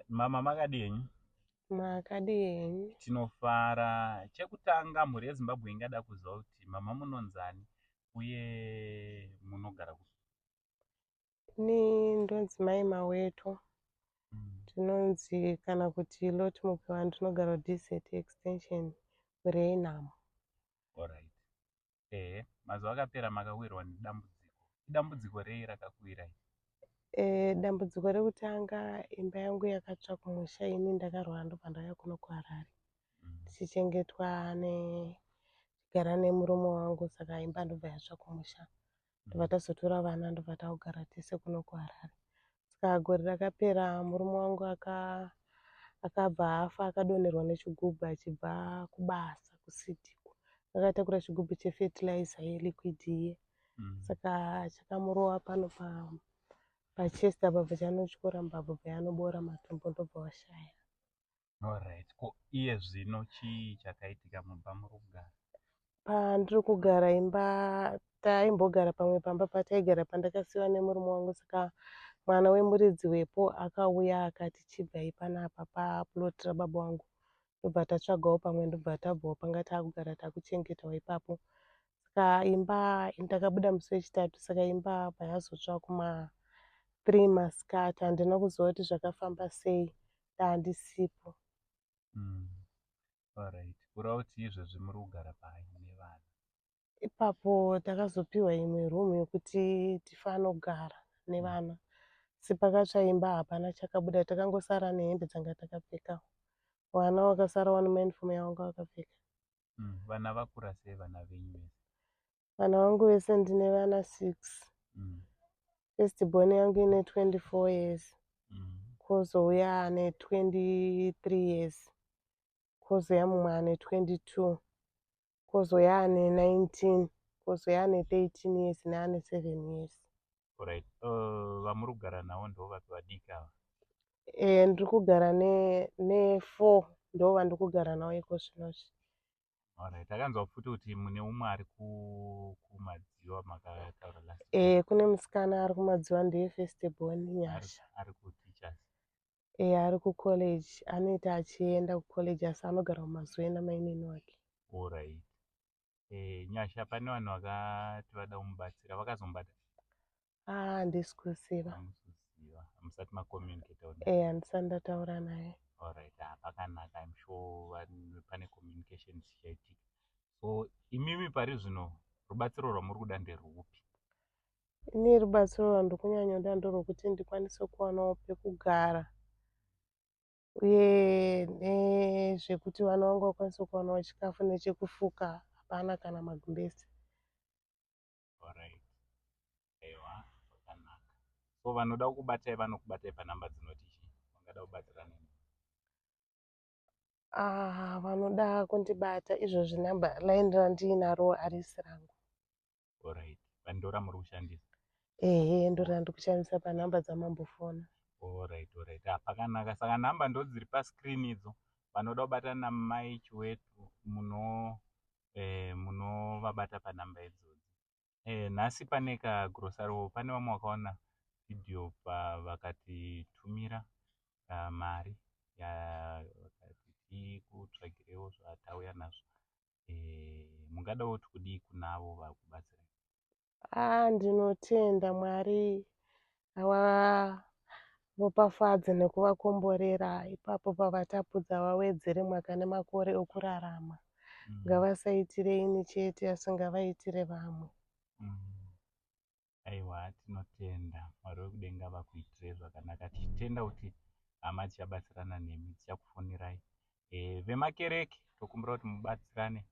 Mama makadii? Makadii henyu? Tinofara. Chekutanga, mhuri yeZimbabwe ingada kuziva kuti mama munonzani uye munogara kupi? Ndonzi Mai Maweto. Tinonzi kana kuti Lot Mupewa, ndinogara Desert Extension Rainham. Alright. Mazuva akapera makawirwa nedambudziko. Idambudziko rei rakakuwirai? Dambudziko rekutanga, imba yangu yakatsva kumusha, ini ndakarwara ndobva ndauya kuno kuHarare. Tichichengetwa tigara nemurume wangu, saka imba ndobva yatsva kumusha. Ndobva tazotora vana ndobva taugara tese kuno kuHarare. Saka gore rakapera murume wangu akabva afa, akadonherwa nechigubhu achibva kubasa kuSidhiku. Akatakura chigubhu chefertilizer yeliquid iye. Saka chakamurowa pano pachest apa pachanotyora mbabvu payanoboora matombo, ndobva washaya. Alright. Ko iye zvino chii chakaitika mumba muri kugara? Pandiri kugara imba, taimbogara pamwe pamba pataigara pandakasiyiwa nemurume wangu, saka mwana wemuridzi wepo akauya akati chibvai panapa paploti rababa wangu, ndobva tatsvagawo pamwe, ndobva tabvawo panga taakugara taakuchengetawo ipapo. Saka imba ndakabuda musi wechitatu, saka imba abva yazotsva kuma3 masikati. Handina kuziva kuti zvakafamba sei handisipo. Alright. Kureva kuti izvezvi muri kugara pai nevana? Ipapo takazopiwa imwe rumu yokuti tifanogara nevana. Sipakatsva imba hapana chakabuda, takangosara nehembe dzanga takapfekawo. Vana vakasarawo nemainifomu yavanga vakapfeka. Vana vakura sei vana venyu vese? Vana vangu vese ndine vana 6. First born yangu ine 24 years. Kwozouya ane 23 years. Kwozouya mumwe ane 22. Kwozouya ane 19. Kwozouya ane 13 years neane 7 years. Alright. Vamuri kugara navo ndo vapi vadiki ava? Ndiri kugara ne4 ndo vandiri kugara navo iko zvinozvi. Alright. Takanzwa futi kuti mune umwe ari kumadziva makataura last. Kune musikana ari kumadziva, ndiye first born Nyasha. Ari kuteachers? Ari kucollege, anoita achienda kucollege asi anogara kumazuva namainini wake. Alright. Nyasha, pane vanhu vakati vada kumubatsira, vakazomubata? Handisi kuziva. Hamuziva? Hamusati macommunicata? Handisati ndataura naye. Alright. Pakanaka. I'm sure pane communication dzichaitika. So imimi pari zvino rubatsiro rwamuri kuda nderwupi? Ini rubatsiro rwandiri kunyanyoda ndorwokuti ndikwanise kuwanawo pekugara, uye nezvekuti vana vangu vakwanise kuwanawo chikafu nechekufuka, hapana kana magumbezi. Alright. Ewa, pakanaka. So vanoda kukubatai vanokubatai panhamba dzinoti chii? Vangada kubatsira nemi? Vanoda kundibata izvozvi namba line randiinaro harisi rangu. Alright. Ndo ramuri kushandisa? Ndo randiri kushandisa panhamba dzamambofona. Alright. Pakanaka. Saka nhamba ndo dziri paskirini idzo. Vanoda kubatana namai Chiwetu munovabata panhamba idzodzi. Nhasi pane kagrocery, pane vamwe vakaona video vakatitumira mari vakati tikutsvagirewo zvatauya nazvo. Mungadawo kuti kudii kunavo vakubatsirai? Ndinotenda Mwari ropafadze nekuvakomborera ipapo pavatapudza, vawedzere mwaka nemakore okurarama. Ngavasaitire ini chete asi ngavaitire vamwe. Aiwa, tinotenda Mwari wekudenga vakuitire zvakanaka, tichitenda kuti hama tichabatsirana nemi, tichakufonirai. Vemakereke tokumbira kuti mubatsirane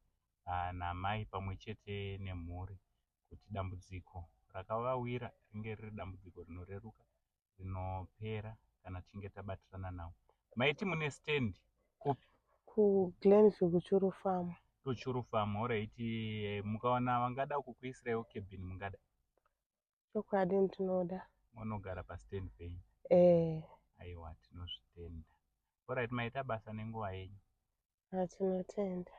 namai pamwe chete nemhuri kuti dambudziko rakavawira ringe riri dambudziko rinoreruka, rinopera kana tichinge tabatirana navo. Maiti mune stand kupi? KuGlenview kuChuru Farm. KuChuru Farm. Alright. Mukaona vangada kukuisiraiwo cabin mungada? Chokwadi ndinoda. Munogara pastand penyu? Aiwa, tinozvitenda. Alright, maita basa nenguva yenyu. Tinotenda.